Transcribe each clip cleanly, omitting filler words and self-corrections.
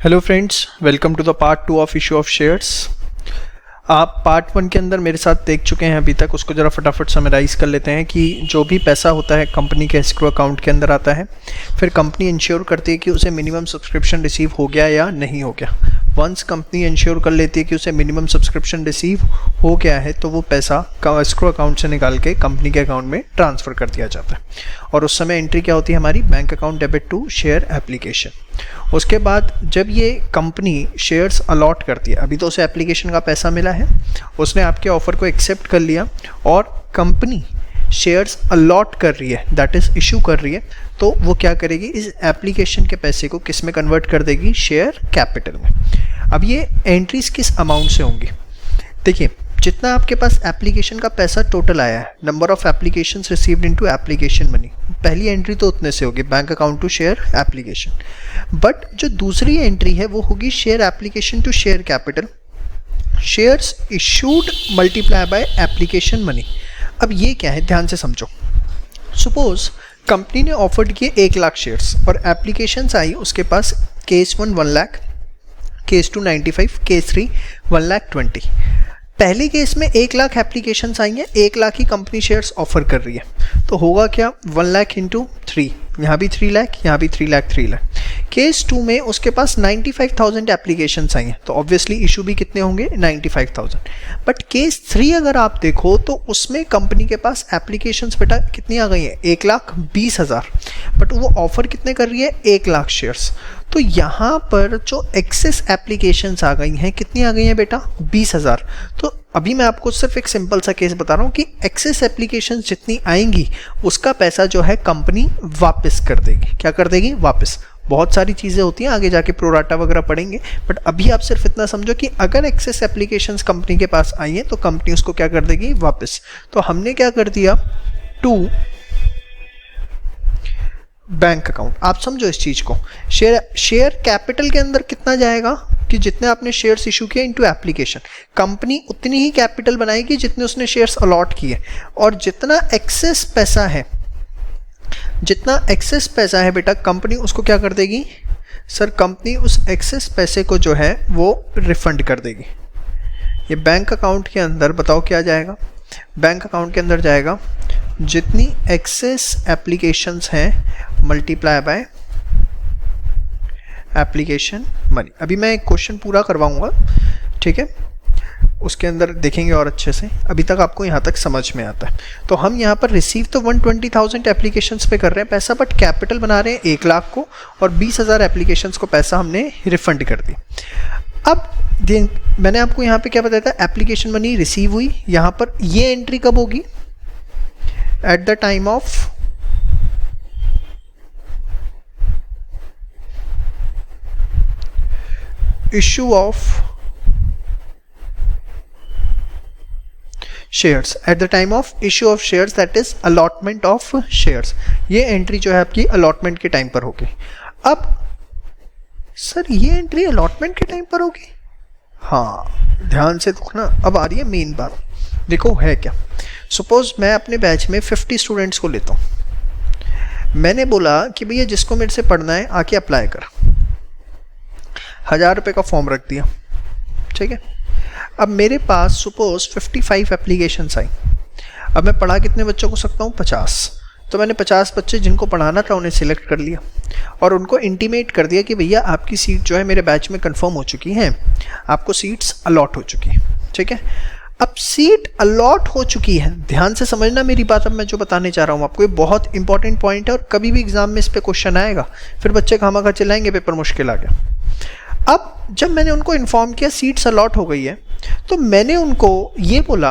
Hello friends, welcome to the part 2 of issue of shares. आप part 1 के अंदर मेरे साथ देख चुके हैं अभी तक, उसको ज़रा फटाफट समराइज कर लेते हैं कि जो भी पैसा होता है कंपनी के एस्क्रो अकाउंट के अंदर आता है, फिर कंपनी इंश्योर करती है कि उसे मिनिमम सब्सक्रिप्शन रिसीव हो गया या नहीं हो गया। वंस कंपनी इंश्योर कर लेती है कि उसे मिनिमम सब्सक्रिप्शन रिसीव हो गया है तो वो पैसा एस्क्रो अकाउंट से निकाल के कंपनी के अकाउंट में ट्रांसफ़र कर दिया जाता है और उस समय एंट्री क्या होती है हमारी, bank account debit to share application. उसके बाद जब ये कंपनी शेयर्स अलॉट करती है, अभी तो उसे एप्लीकेशन का पैसा मिला है, उसने आपके ऑफ़र को एक्सेप्ट कर लिया और कंपनी शेयर्स अलॉट कर रही है, दैट इज़ इशू कर रही है, तो वो क्या करेगी, इस एप्लीकेशन के पैसे को किस में कन्वर्ट कर देगी, शेयर कैपिटल में। अब ये एंट्रीज किस अमाउंट से होंगी, देखिए जितना आपके पास एप्लीकेशन का पैसा टोटल आया है, number of applications received into application money, पहली एंट्री तो उतने से होगी, bank account to share application. But जो दूसरी एंट्री है वो होगी share application to share capital, shares issued multiply by application money. अब ये क्या है, ध्यान से समझो। सपोज कंपनी ने ऑफर्ड किए 1 लाख शेयर्स और एप्लीकेशंस आई उसके पास, केस 1 1 लाख, केस 2 95, केस 3 1,20,000। पहले केस में 1 लाख एप्लीकेशंस आई हैं, 1 लाख ही कंपनी शेयर्स ऑफर कर रही है, तो होगा क्या, 1 लाख इंटू 3, यहाँ भी 3 लाख, यहाँ भी 3 लाख 3 लाख। केस 2 में उसके पास 95,000 एप्लीकेशंस आई हैं, तो ऑब्वियसली इशू भी कितने होंगे, 95,000। बट केस 3 अगर आप देखो तो उसमें कंपनी के पास एप्लीकेशंस बेटा कितनी आ गई हैं, 1,20,000, बट वो ऑफर कितने कर रही है, 1 लाख शेयर्स। तो यहाँ पर जो एक्सेस एप्लीकेशंस आ गई हैं, कितनी आ गई हैं बेटा, 20,000। तो अभी मैं आपको सिर्फ एक सिंपल सा केस बता रहा हूँ कि एक्सेस एप्लीकेशंस जितनी आएंगी उसका पैसा जो है कंपनी वापस कर देगी। क्या कर देगी, वापस। बहुत सारी चीज़ें होती हैं, आगे जाके प्रोराटा वगैरह पढ़ेंगे, बट अभी आप सिर्फ इतना समझो कि अगर एक्सेस एप्लीकेशंस कंपनी के पास आई हैं तो कंपनी उसको क्या कर देगी, वापस। तो हमने क्या कर दिया, टू बैंक अकाउंट। आप समझो इस चीज़ को, शेयर कैपिटल के अंदर कितना जाएगा कि जितने आपने शेयर्स इशू किए इनटू एप्लीकेशन, कंपनी उतनी ही कैपिटल बनाएगी जितने उसने शेयर्स अलॉट किए, और जितना एक्सेस पैसा है बेटा कंपनी उसको क्या कर देगी, सर कंपनी उस एक्सेस पैसे को जो है वो रिफंड कर देगी। ये बैंक अकाउंट के अंदर बताओ क्या जाएगा, बैंक अकाउंट के अंदर जाएगा जितनी एक्सेस एप्लीकेशंस हैं मल्टीप्लाई बाय एप्लीकेशन मनी। अभी मैं एक क्वेश्चन पूरा करवाऊंगा, ठीक है, उसके अंदर देखेंगे और अच्छे से, अभी तक आपको यहाँ तक समझ में आता है। तो हम यहाँ पर रिसीव तो 120,000 एप्लीकेशंस पे कर रहे हैं पैसा, बट कैपिटल बना रहे हैं 1 लाख को और 20,000 एप्लीकेशंस को पैसा हमने रिफंड कर दिया। अब मैंने आपको यहाँ पे क्या बताया था, एप्लीकेशन मनी रिसीव हुई, यहाँ पर ये एंट्री कब होगी, at the time of issue of shares, at the time of issue of shares, that is allotment of shares. ये एंट्री जो है आपकी अलॉटमेंट के टाइम पर होगी। अब सर ये एंट्री अलॉटमेंट के टाइम पर होगी, हाँ ध्यान से देखना, अब आ रही है मेन बात। देखो है क्या, सपोज मैं अपने बैच में 50 स्टूडेंट्स को लेता हूँ, मैंने बोला कि भैया जिसको मेरे से पढ़ना है आके अप्लाई कर, 1,000 रुपये का फॉर्म रख दिया, ठीक है। अब मेरे पास सपोज 55 एप्लीकेशंस आई, अब मैं पढ़ा कितने बच्चों को सकता हूँ, 50। तो मैंने 50 बच्चे जिनको पढ़ाना था उन्हें सिलेक्ट कर लिया और उनको इंटीमेट कर दिया कि भैया आपकी सीट जो है मेरे बैच में कंफर्म हो चुकी है, आपको सीट्स अलॉट हो चुकी है, ठीक है। अब सीट अलॉट हो चुकी है, ध्यान से समझना मेरी बात, अब मैं जो बताने चाह रहा हूँ आपको ये बहुत इंपॉर्टेंट पॉइंट है और कभी भी एग्जाम में इस पर क्वेश्चन आएगा, फिर बच्चे खामा चिल्लाएंगे पेपर मुश्किल आ गया। अब जब मैंने उनको इन्फॉर्म किया सीट्स अलॉट हो गई है, तो मैंने उनको ये बोला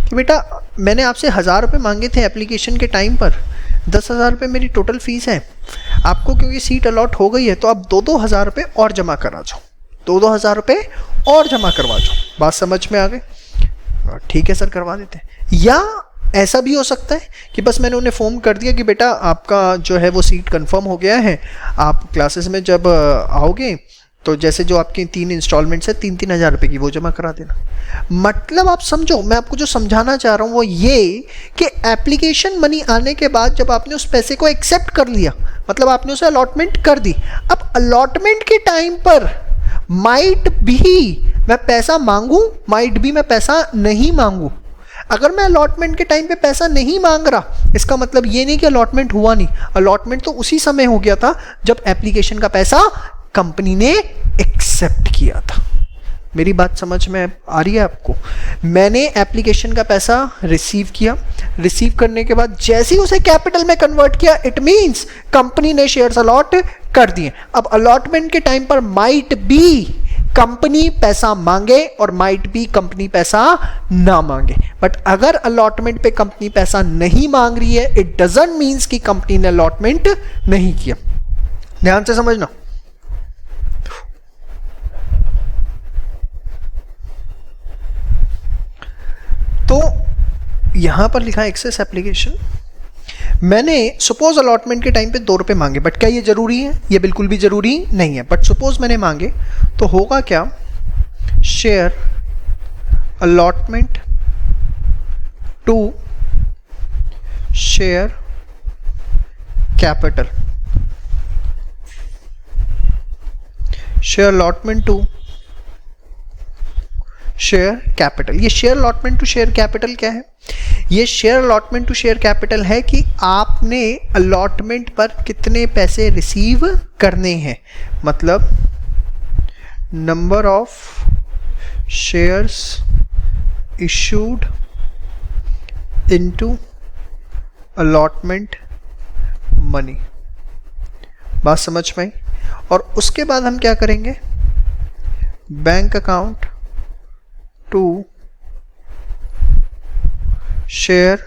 कि बेटा मैंने आपसे 1,000 रुपये मांगे थे एप्लीकेशन के टाइम पर, 10,000 रुपये मेरी टोटल फीस है, आपको क्योंकि सीट अलॉट हो गई है तो आप 2,000 रुपये और जमा करा जाओ, 2,000 रुपये और जमा करवा जाओ। बात समझ में आ गई, ठीक है सर करवा देते हैं। या ऐसा भी हो सकता है कि बस मैंने उन्हें फ़ोन कर दिया कि बेटा आपका जो है वो सीट कंफर्म हो गया है, आप क्लासेस में जब आओगे तो जैसे जो आपकी 3 इंस्टॉलमेंट्स है 3-3 हज़ार रुपये की, वो जमा करा देना। मतलब आप समझो, मैं आपको जो समझाना चाह रहा हूँ वो ये कि एप्लीकेशन मनी आने के बाद जब आपने उस पैसे को एक्सेप्ट कर लिया, मतलब आपने उसे अलॉटमेंट कर दी, अब अलॉटमेंट के टाइम पर माइट भी मैं पैसा मांगूं, माइट भी मैं पैसा नहीं मांगूं। अगर मैं अलॉटमेंट के टाइम पे पैसा नहीं मांग रहा, इसका मतलब ये नहीं कि अलॉटमेंट हुआ नहीं, अलॉटमेंट तो उसी समय हो गया था जब एप्लीकेशन का पैसा कंपनी ने एक्सेप्ट किया था। मेरी बात समझ में आ रही है आपको? मैंने एप्लीकेशन का पैसा रिसीव किया, रिसीव करने के बाद जैसे ही उसे कैपिटल में कन्वर्ट किया, इट मींस कंपनी ने शेयर्स अलॉट कर दिए। अब अलॉटमेंट के टाइम पर माइट बी कंपनी पैसा मांगे और माइट बी कंपनी पैसा ना मांगे, बट अगर अलॉटमेंट पे कंपनी पैसा नहीं मांग रही है, इट डजंट मींस कि कंपनी ने अलॉटमेंट नहीं किया। ध्यान से समझना। तो यहां पर लिखा है एक्सेस एप्लीकेशन। मैंने सपोज अलॉटमेंट के टाइम पे 2 रुपए मांगे, बट क्या ये जरूरी है? ये बिल्कुल भी जरूरी नहीं है, बट सपोज मैंने मांगे तो होगा क्या, share allotment to share capital, share allotment to share capital. ये share allotment to share capital क्या है? ये share allotment to share capital है कि आपने अलॉटमेंट पर कितने पैसे रिसीव करने हैं, मतलब number of shares issued into allotment money. बात समझ में आई? और उसके बाद हम क्या करेंगे, bank account to share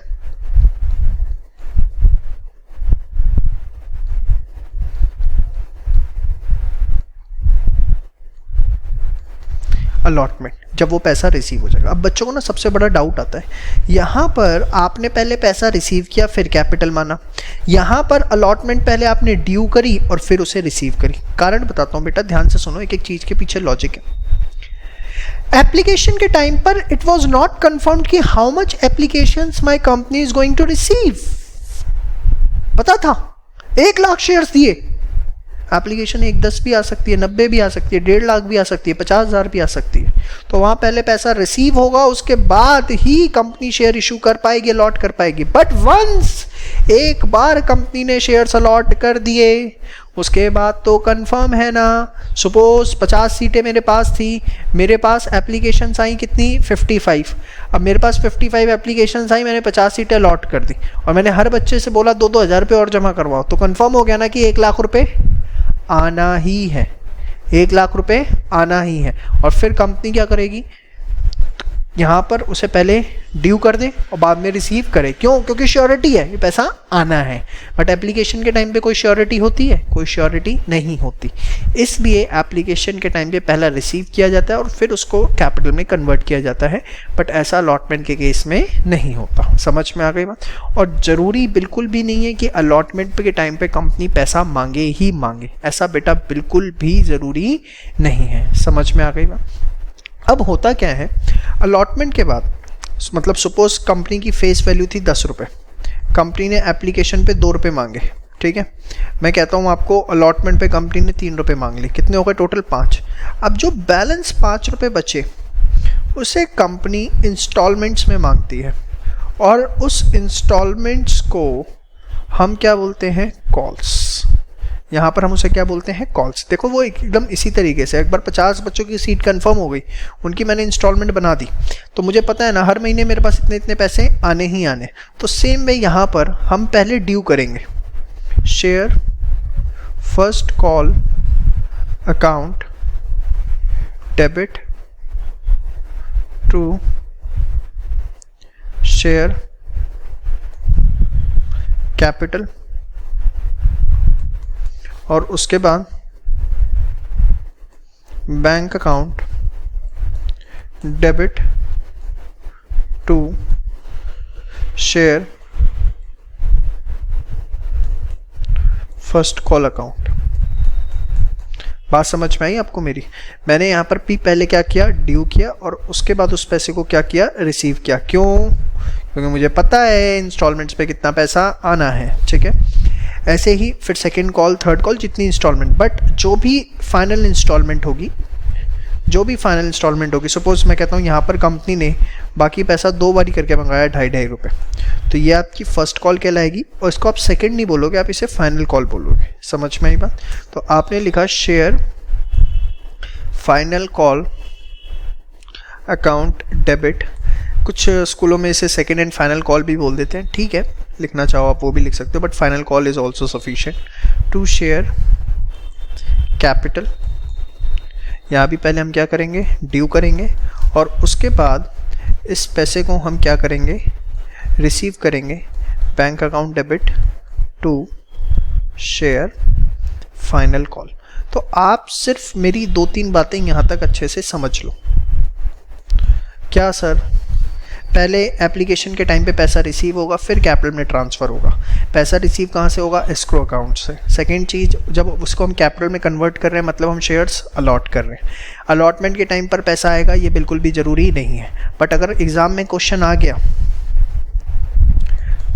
allotment, जब वो पैसा रिसीव हो जाएगा। अब बच्चों को ना सबसे बड़ा डाउट आता है, यहाँ पर आपने पहले पैसा रिसीव किया फिर कैपिटल माना, यहाँ पर अलॉटमेंट पहले आपने ड्यू करी और फिर उसे रिसीव करी। कारण बताता हूँ बेटा, ध्यान से सुनो, एक एक चीज़ के पीछे लॉजिक है। एप्लीकेशन के टाइम पर इट वॉज नॉट कन्फर्म्ड कि how much applications my company is going to receive. पता था 1 लाख शेयर्स दिए, एप्लीकेशन 1-10 भी आ सकती है, 90 भी आ सकती है, 1.5 लाख भी आ सकती है, 50,000 भी आ सकती है। तो वहां पहले पैसा रिसीव होगा, उसके बाद ही कंपनी शेयर इशू कर पाएगी, अलॉट कर पाएगी। बट वंस एक बार कंपनी ने शेयर्स अलॉट कर दिए, उसके बाद तो कंफर्म है ना। सपोज 50 सीटें मेरे पास थी, मेरे पास एप्लीकेशंस आई कितनी, 55। अब मेरे पास 55 एप्लीकेशंस आई, मैंने 50 सीटें अलॉट कर दी और मैंने हर बच्चे से बोला 2-2 हज़ार रुपये और जमा करवाओ, तो कंफर्म हो गया ना कि 1 लाख रुपए आना ही है, 1 लाख रुपए आना ही है। और फिर कंपनी क्या करेगी, यहाँ पर उसे पहले ड्यू कर दे और बाद में रिसीव करे। क्यों? क्योंकि श्योरिटी है, ये पैसा आना है। बट एप्लीकेशन के टाइम पे कोई श्योरिटी होती है? कोई श्योरिटी नहीं होती। इसलिए एप्लीकेशन के टाइम पे पहला रिसीव किया जाता है और फिर उसको कैपिटल में कन्वर्ट किया जाता है। बट ऐसा अलॉटमेंट के केस में नहीं होता। समझ में आ गई बात? और ज़रूरी बिल्कुल भी नहीं है कि अलॉटमेंट के टाइम पे कंपनी पैसा मांगे ही मांगे, ऐसा बेटा बिल्कुल भी ज़रूरी नहीं है। समझ में आ गई बात? अब होता क्या है, अलॉटमेंट के बाद मतलब सपोज कंपनी की फेस वैल्यू थी 10 रुपये, कंपनी ने एप्लीकेशन पे 2 रुपये मांगे, ठीक है। मैं कहता हूँ आपको अलॉटमेंट पे कंपनी ने 3 रुपये मांग ली, कितने हो गए टोटल 5। अब जो बैलेंस 5 रुपये बचे उसे कंपनी इंस्टॉलमेंट्स में मांगती है और उस इंस्टॉलमेंट्स को हम क्या बोलते हैं, कॉल्स। यहाँ पर हम उसे क्या बोलते हैं, कॉल्स। देखो वो एकदम इसी तरीके से, एक बार 50 बच्चों की सीट कंफर्म हो गई, उनकी मैंने इंस्टॉलमेंट बना दी, तो मुझे पता है ना हर महीने मेरे पास इतने इतने पैसे आने ही आने। तो सेम वे यहाँ पर हम पहले ड्यू करेंगे, share first call account debit to share capital, और उसके बाद bank account debit to share first call account. बात समझ में आई आपको मेरी? मैंने यहाँ पर पी पहले क्या किया, ड्यू किया, और उसके बाद उस पैसे को क्या किया, रिसीव किया। क्यों? क्योंकि मुझे पता है इंस्टॉलमेंट्स पे कितना पैसा आना है, ठीक है। ऐसे ही फिर सेकेंड कॉल, थर्ड कॉल, जितनी इंस्टॉलमेंट, बट जो भी फाइनल इंस्टॉलमेंट होगी, सपोज मैं कहता हूँ यहाँ पर कंपनी ने बाकी पैसा 2 बारी करके मंगाया 2.5 रुपये, तो ये आपकी फर्स्ट कॉल कहलाएगी, और इसको आप सेकंड नहीं बोलोगे, आप इसे फाइनल कॉल बोलोगे। समझ में आई बात? तो आपने लिखा share final call account debit. कुछ स्कूलों में इसे सेकंड एंड फाइनल कॉल भी बोल देते हैं, ठीक है, लिखना चाहो आप वो भी लिख सकते हो, but final call is also sufficient to share capital. यहाँ भी पहले हम क्या करेंगे, ड्यू करेंगे, और उसके बाद इस पैसे को हम क्या करेंगे, रिसीव करेंगे, bank account debit to share final call. तो आप सिर्फ मेरी 2-3 बातें यहाँ तक अच्छे से समझ लो। क्या सर, पहले एप्लीकेशन के टाइम पे पैसा रिसीव होगा, फिर कैपिटल में ट्रांसफ़र होगा। पैसा रिसीव कहाँ से होगा, एस्क्रो अकाउंट से। सेकंड चीज़, जब उसको हम कैपिटल में कन्वर्ट कर रहे हैं, मतलब हम शेयर्स अलॉट कर रहे हैं। अलॉटमेंट के टाइम पर पैसा आएगा, ये बिल्कुल भी ज़रूरी नहीं है, बट अगर एग्ज़ाम में क्वेश्चन आ गया,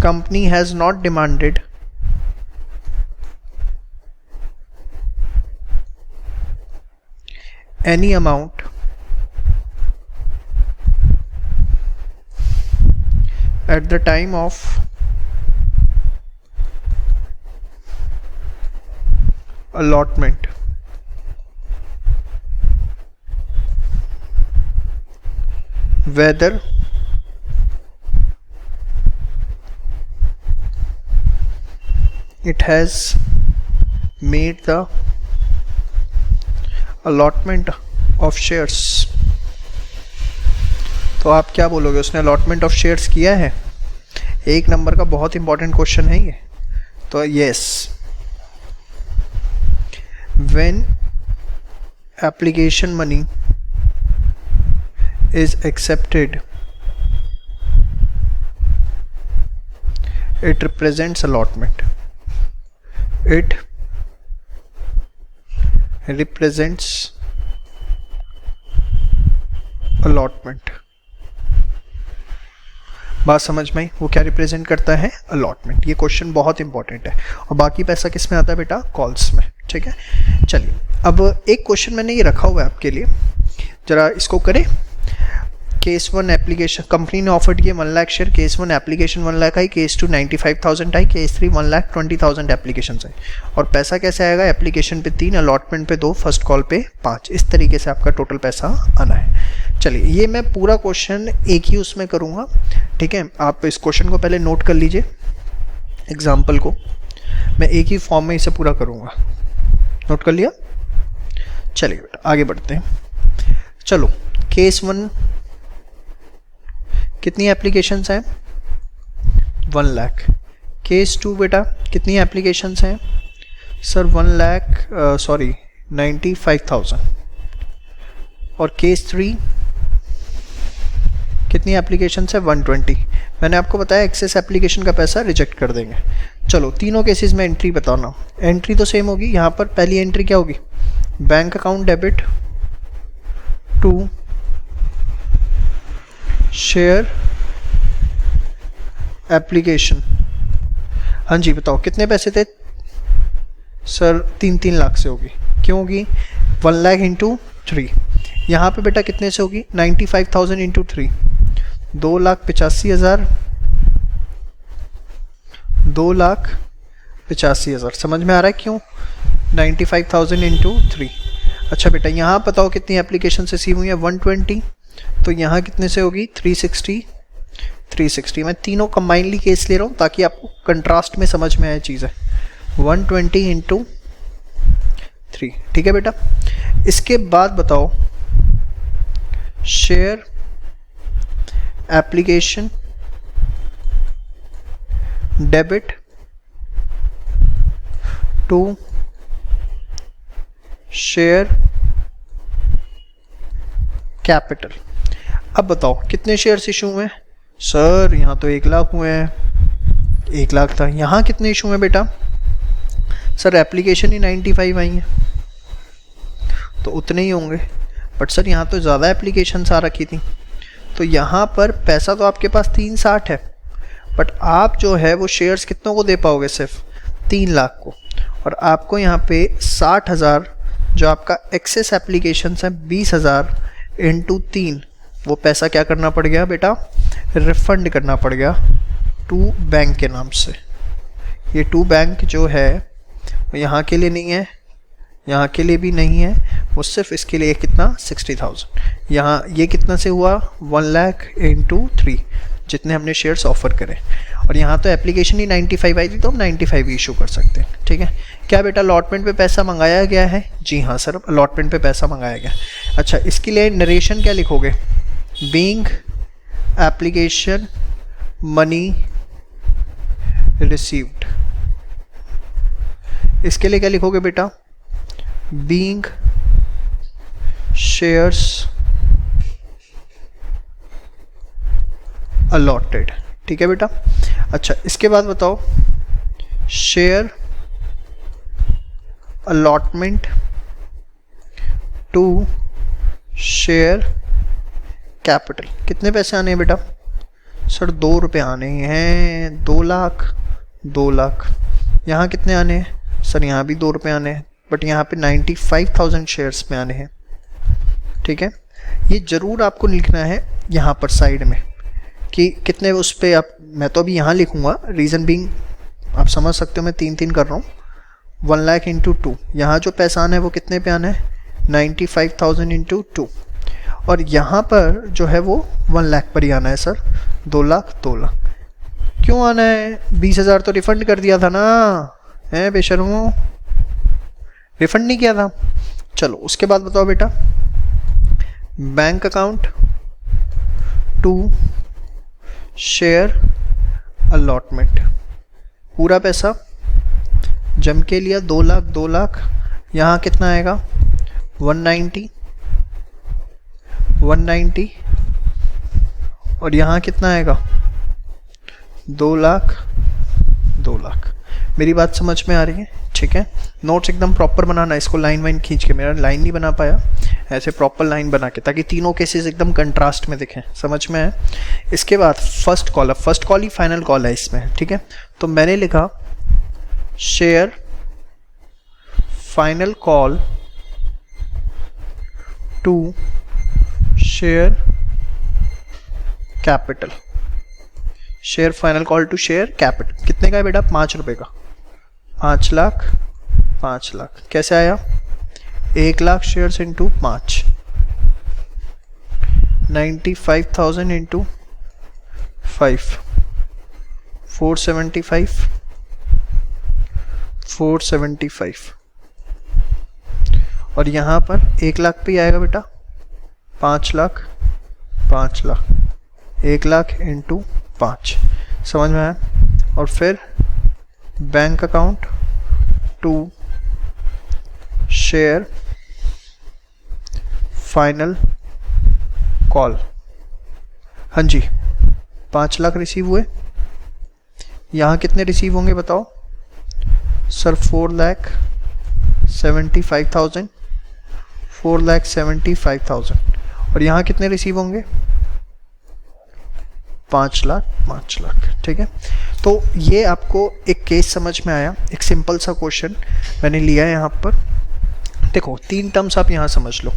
company has not demanded any amount at the time of allotment, whether it has made the allotment of shares। तो आप क्या बोलोगे, उसने अलॉटमेंट ऑफ शेयर्स किया है? 1 नंबर का बहुत इंपॉर्टेंट क्वेश्चन है ये। तो yes, when application money is accepted, it represents allotment, it represents allotment. बात समझ में आई? वो क्या रिप्रेजेंट करता है, अलॉटमेंट। ये क्वेश्चन बहुत इंपॉर्टेंट है, और बाकी पैसा किस में आता है बेटा, कॉल्स में, ठीक है। चलिए, अब एक क्वेश्चन मैंने ये रखा हुआ है आपके लिए, जरा इसको करें। केस 1 एप्लीकेशन, कंपनी ने ऑफर किए 1 lakh share. Case 1 application 1 lakh आई, केस 2 95,000 आई, केस 3 1,20,000 एप्लीकेशन आई। और पैसा कैसे आएगा, एप्लीकेशन पे 3, अलॉटमेंट पे 2, फर्स्ट कॉल पे 5। इस तरीके से आपका टोटल पैसा आना है। चलिए, ये मैं पूरा क्वेश्चन एक ही उसमें करूँगा, ठीक है। आप इस क्वेश्चन को पहले नोट कर लीजिए, एग्जाम्पल को मैं एक ही फॉर्म में इसे पूरा करूँगा। नोट कर लिया? चलिए बेटा आगे बढ़ते हैं। चलो, केस 1 कितनी एप्लीकेशंस हैं, 1 लाख। केस 2 बेटा कितनी एप्लीकेशंस हैं सर, 95,000। और केस 3 कितनी एप्लीकेशंस है, 120। मैंने आपको बताया एक्सेस एप्लीकेशन का पैसा रिजेक्ट कर देंगे। चलो, तीनों केसेस में एंट्री बताना। एंट्री तो सेम होगी। यहाँ पर पहली एंट्री क्या होगी, bank account debit to share application. हाँ जी बताओ, कितने पैसे थे सर, 3-3 लाख से होगी। क्यों होगी, 1 लाख इंटू 3। यहाँ पे बेटा कितने से होगी, 95,000 इंटू 3, 2,85,000, 2,85,000। समझ में आ रहा है क्यों, 95,000 इंटू 3। अच्छा बेटा, यहाँ बताओ कितनी एप्लीकेशन रिसीव हुई है, 120। तो यहाँ कितने से होगी, 360। मैं तीनों कंबाइनली केस ले रहा हूँ ताकि आपको कंट्रास्ट में समझ में आए चीज़ें। 120 इंटू 3, ठीक है बेटा। इसके बाद बताओ, share application debit to share capital. अब बताओ कितने शेयर्स इशू हुए हैं सर, यहाँ तो 1 लाख हुए हैं, 1 लाख था। यहाँ कितने इशू हैं बेटा, सर एप्लीकेशन ही 95 आई है, तो उतने ही होंगे। बट सर यहाँ तो ज़्यादा एप्लीकेशंस आ रखी थी, तो यहाँ पर पैसा तो आपके पास 360 है, बट आप जो है वो शेयर्स कितनों को दे पाओगे? सिर्फ 3 लाख को। और आपको यहाँ पे 60,000 जो आपका एक्सेस एप्लीकेशंस है 20,000 इंटू 3, वो पैसा क्या करना पड़ गया बेटा? रिफंड करना पड़ गया टू बैंक के नाम से। ये टू बैंक जो है वो यहाँ के लिए नहीं है, यहाँ के लिए भी नहीं है, वो सिर्फ इसके लिए कितना? 60,000। यहाँ ये कितना से हुआ? 1 लाख इंटू 3, जितने हमने शेयर्स ऑफर करे। और यहाँ तो एप्लीकेशन ही 95 आई थी, तो हम 95 इशू कर सकते हैं। ठीक है, क्या बेटा अलॉटमेंट पे पैसा मंगाया गया है? जी हाँ सर, अलॉटमेंट पे पैसा मंगाया गया। अच्छा, इसके लिए नरेशन क्या लिखोगे? Being application money received. इसके लिए क्या लिखोगे बेटा? Being shares allotted. ठीक है बेटा। अच्छा, इसके बाद बताओ share allotment to share capital. कितने पैसे आने हैं बेटा? सर 2 रुपये आने हैं। 2 लाख 2 लाख। यहाँ कितने आने हैं? सर यहाँ भी 2 रुपये आने हैं, बट यहाँ पे 95,000 शेयर्स में आने हैं। ठीक है, ये ज़रूर आपको लिखना है यहाँ पर साइड में कि कितने उस पर आप, मैं तो अभी यहाँ लिखूँगा, रीज़न बीइंग आप समझ सकते हो मैं 3 कर रहा हूँ। 1 लाख इंटू 2, यहाँ जो पैसा आना है वो कितने पे आना है? 95,000 इंटू 2। और यहाँ पर जो है वो 1 लाख पर ही आना है सर। 2 लाख 2 लाख क्यों आना है? 20,000 तो रिफ़ंड कर दिया था ना, है बेशर्मो, रिफ़ंड नहीं किया था। चलो उसके बाद बताओ बेटा, bank account to share allotment. पूरा पैसा जम के लिया 2 लाख 2 लाख। यहाँ कितना आएगा? 190 190। और यहाँ कितना आएगा? 2 लाख 2 लाख। मेरी बात समझ में आ रही है? ठीक है, नोट्स एकदम प्रॉपर बनाना, इसको लाइन वाइन खींच के, मेरा लाइन नहीं बना पाया, ऐसे प्रॉपर लाइन बना के, ताकि तीनों केसेस एकदम कंट्रास्ट में दिखें। समझ में है? इसके बाद फर्स्ट कॉल, फर्स्ट कॉल ही फाइनल कॉल है इसमें। ठीक है, तो मैंने लिखा share final call to share capital. Share final call to share capital कितने का है बेटा? 5 रुपये का। 5 लाख 5 लाख। कैसे आया? 1 लाख शेयर्स इंटू 5, 95,000 इंटू 5, 475 475। और यहाँ पर 1 लाख पे आएगा बेटा 5 लाख 5 लाख। 1 लाख इंटू 5, समझ में आया? और फिर bank account to share final call. हाँ जी, 5 लाख रिसीव हुए। यहाँ कितने रिसीव होंगे बताओ? सर 4,75,000 4,75,000। और यहाँ कितने रिसीव होंगे? 5 लाख 5 लाख। ठीक है, तो ये आपको एक केस समझ में आया, एक सिंपल सा क्वेश्चन मैंने लिया है यहाँ पर। देखो 3 टर्म्स आप यहाँ समझ लो।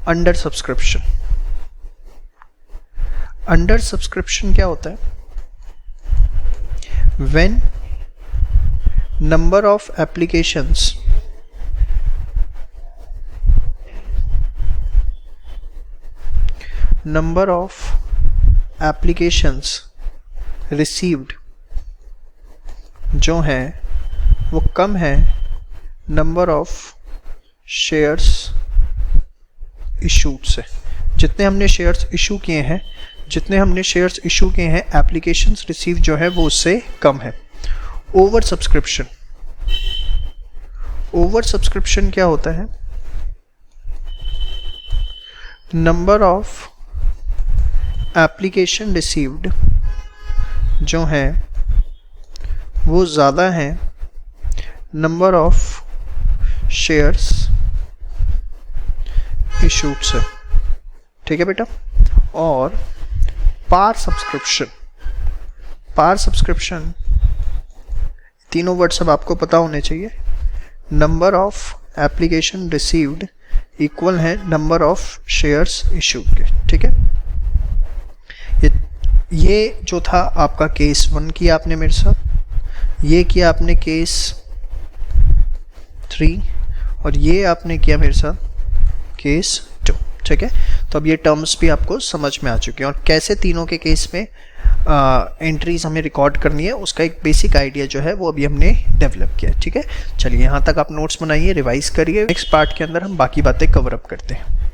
Under subscription. अंडर सब्सक्रिप्शन क्या होता है? When number of applications number of applications received जो हैं वो कम है नंबर ऑफ शेयर्स इशूड से। जितने हमने शेयर्स इशू किए हैं, एप्लीकेशंस रिसीव जो है वो उससे कम है। Over subscription. ओवर सब्सक्रिप्शन क्या होता है? नंबर ऑफ एप्लीकेशन रिसीव्ड जो है वो ज़्यादा है नंबर ऑफ शेयर्स इशूड से, ठीक है बेटा। और पार सब्सक्रिप्शन तीनों वर्ड सब आपको पता होने चाहिए। Number of application received equal है नंबर ऑफ शेयर्स इशूड के, ठीक है। ये जो था आपका केस 1 किया आपने मेरे साथ, ये किया आपने केस 3, और ये आपने किया मेरे साथ केस 2, ठीक है। तो अब ये टर्म्स भी आपको समझ में आ चुके हैं, और कैसे तीनों के केस में एंट्रीज हमें रिकॉर्ड करनी है उसका एक बेसिक आइडिया जो है वो अभी हमने डेवलप किया है, ठीक है। चलिए यहाँ तक आप नोट्स बनाइए, रिवाइज करिए, नेक्स्ट पार्ट के अंदर हम बाकी बातें कवर अप करते हैं।